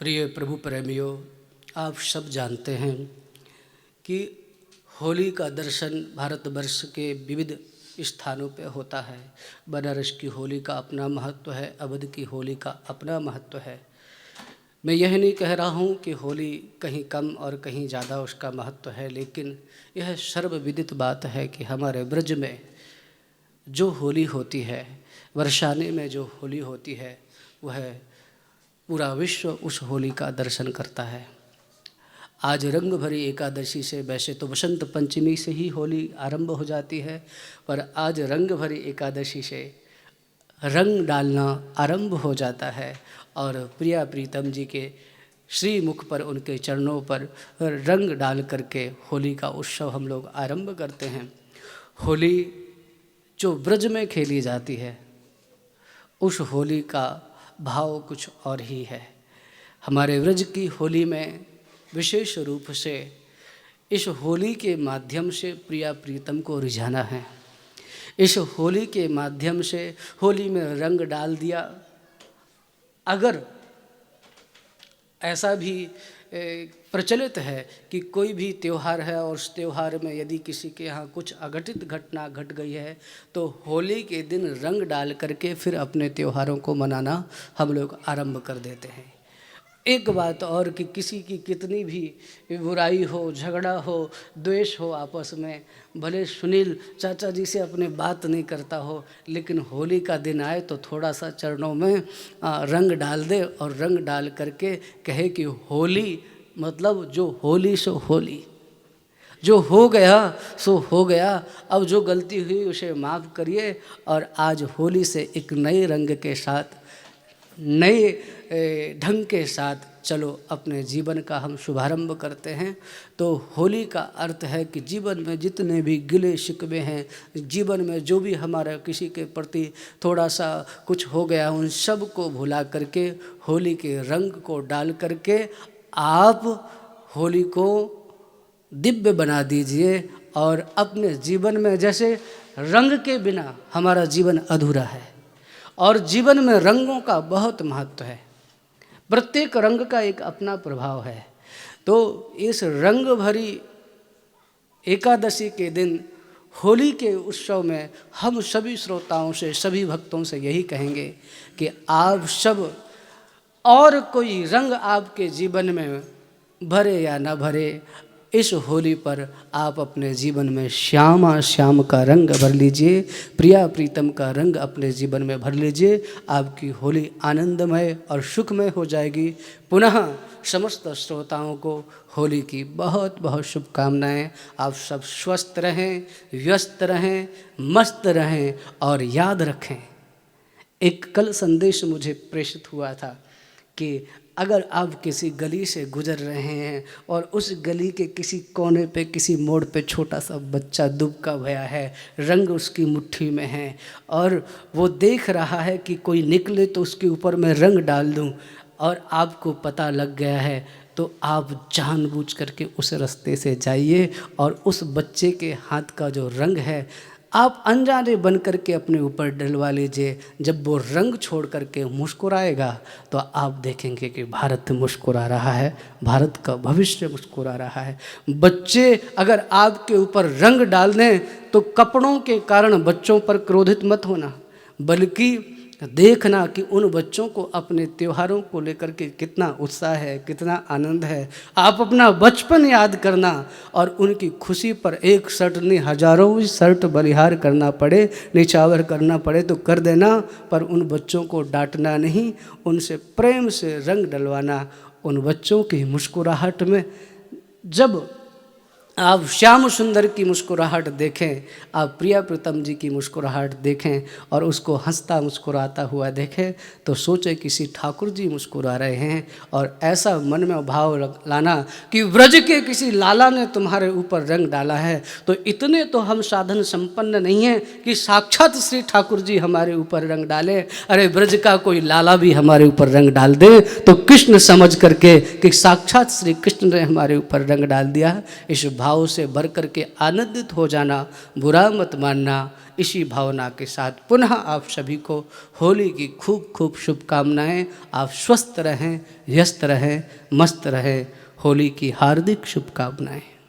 प्रिय प्रभु प्रेमियों, आप सब जानते हैं कि होली का दर्शन भारतवर्ष के विविध स्थानों पे होता है। बनारस की होली का अपना महत्व है, अवध की होली का अपना महत्व है। मैं यह नहीं कह रहा हूँ कि होली कहीं कम और कहीं ज़्यादा उसका महत्व है, लेकिन यह सर्वविदित बात है कि हमारे ब्रज में जो होली होती है, वर्षाने में जो होली होती है, वह पूरा विश्व उस होली का दर्शन करता है। आज रंग भरी एकादशी से, वैसे तो बसंत पंचमी से ही होली आरंभ हो जाती है, पर आज रंग भरी एकादशी से रंग डालना आरंभ हो जाता है और प्रिया प्रीतम जी के श्री मुख पर, उनके चरणों पर रंग डाल करके होली का उत्सव हम लोग आरंभ करते हैं। होली जो ब्रज में खेली जाती है, उस होली का भाव कुछ और ही है। हमारे ब्रज की होली में विशेष रूप से इस होली के माध्यम से प्रिया प्रीतम को रिझाना है। इस होली के माध्यम से होली में रंग डाल दिया। अगर ऐसा भी प्रचलित है कि कोई भी त्यौहार है और उस त्यौहार में यदि किसी के यहाँ कुछ अघटित घटना घट गई है, तो होली के दिन रंग डाल करके फिर अपने त्योहारों को मनाना हम लोग आरंभ कर देते हैं। एक बात और कि किसी की कितनी भी बुराई हो, झगड़ा हो, द्वेष हो आपस में, भले सुनील चाचा जी से अपने बात नहीं करता हो, लेकिन होली का दिन आए तो थोड़ा सा चरणों में रंग डाल दे और रंग डाल करके कहे कि होली मतलब जो होली सो होली, जो हो गया सो हो गया, अब जो गलती हुई उसे माफ़ करिए और आज होली से एक नए रंग के साथ, नए ढंग के साथ चलो अपने जीवन का हम शुभारंभ करते हैं। तो होली का अर्थ है कि जीवन में जितने भी गिले शिकवे हैं, जीवन में जो भी हमारा किसी के प्रति थोड़ा सा कुछ हो गया, उन सब को भुला करके होली के रंग को डाल करके आप होली को दिव्य बना दीजिए। और अपने जीवन में, जैसे रंग के बिना हमारा जीवन अधूरा है और जीवन में रंगों का बहुत महत्व है, प्रत्येक रंग का एक अपना प्रभाव है। तो इस रंग भरी एकादशी के दिन होली के उत्सव में हम सभी श्रोताओं से, सभी भक्तों से यही कहेंगे कि आप सब, और कोई रंग आपके जीवन में भरे या न भरे, इस होली पर आप अपने जीवन में श्यामा श्याम का रंग भर लीजिए, प्रिया प्रीतम का रंग अपने जीवन में भर लीजिए। आपकी होली आनंदमय और सुखमय हो जाएगी। पुनः समस्त श्रोताओं को होली की बहुत बहुत शुभकामनाएं। आप सब स्वस्थ रहें, व्यस्त रहें, मस्त रहें और याद रखें, एक कल संदेश मुझे प्रेषित हुआ था कि अगर आप किसी गली से गुजर रहे हैं और उस गली के किसी कोने पे, किसी मोड़ पे छोटा सा बच्चा दुबका भया है, रंग उसकी मुट्ठी में है और वो देख रहा है कि कोई निकले तो उसके ऊपर मैं रंग डाल दूं, और आपको पता लग गया है, तो आप जानबूझ करके उस रास्ते से जाइए और उस बच्चे के हाथ का जो रंग है आप अनजाने बन करके अपने ऊपर डलवा लीजिए। जब वो रंग छोड़ करके मुस्कुराएगा तो आप देखेंगे कि भारत मुस्कुरा रहा है, भारत का भविष्य मुस्कुरा रहा है। बच्चे अगर आपके ऊपर रंग डाल दें तो कपड़ों के कारण बच्चों पर क्रोधित मत होना, बल्कि देखना कि उन बच्चों को अपने त्योहारों को लेकर के कितना उत्साह है, कितना आनंद है। आप अपना बचपन याद करना और उनकी खुशी पर एक शर्ट नहीं, हजारों शर्ट बलिहार करना पड़े, निछावर करना पड़े तो कर देना, पर उन बच्चों को डांटना नहीं, उनसे प्रेम से रंग डलवाना। उन बच्चों की मुस्कुराहट में जब आप श्याम सुंदर की मुस्कुराहट देखें, आप प्रिया प्रीतम जी की मुस्कुराहट देखें और उसको हंसता मुस्कुराता हुआ देखें, तो सोचे किसी ठाकुर जी मुस्कुरा रहे हैं, और ऐसा मन में भाव लाना कि व्रज के किसी लाला ने तुम्हारे ऊपर रंग डाला है। तो इतने तो हम साधन संपन्न नहीं हैं कि साक्षात श्री ठाकुर जी हमारे ऊपर रंग डाले। अरे व्रज का कोई लाला भी हमारे ऊपर रंग डाल दे तो कृष्ण समझ करके कि साक्षात श्री कृष्ण ने हमारे ऊपर रंग डाल दिया। इस भाव भाव से भर करके आनंदित हो जाना, बुरा मत मानना। इसी भावना के साथ पुनः आप सभी को होली की खूब खूब शुभकामनाएं। आप स्वस्थ रहें, व्यस्त रहें, मस्त रहें। होली की हार्दिक शुभकामनाएं।